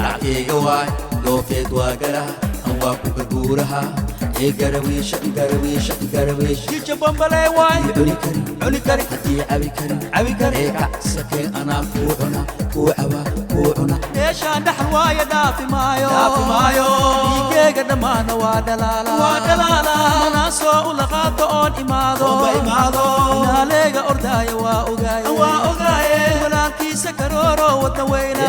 dackayga waay doofeed waa galaha an waa ku garguuraha ee garawiisha jija bambaley waay cuni kari haddii cabi kari ee kacsakeen anaa kuu cuna meeshaan dhaxal waaya dhaafi maayo dhiigayga dhammaana waa dhalaala manaa soo ula qaato oon imaado naaleega ordaaya waa ogaaye walaalkiisa karooro wadna weyna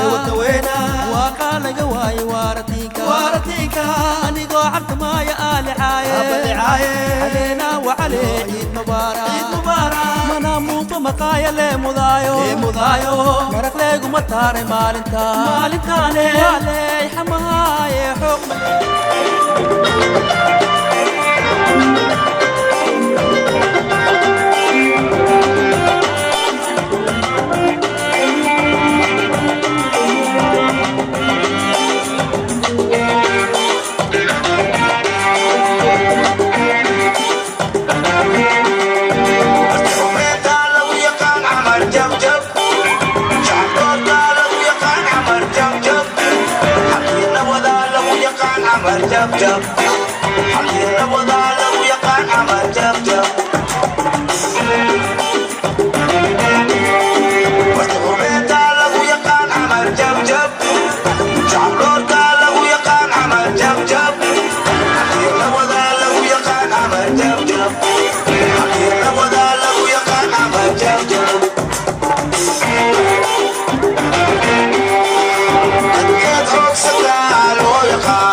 waa qaalaga waaye waaratiinka anigoo cartamaaya aalicaaye علينا وعليه عيد مبارك منا موفا مقايا لي مضايو مرق ليقو مطاري مالنتاني وعلي حماي حكم جب حقيقة وضع لو يقع عمل جب وتغريت لو يقع عمل جب شعبرت لو يقع عمل جب حقيقة وضع لو يقع عمل جب حقيقة وضع لو يقع عمل جب أديت حوصك لو يقع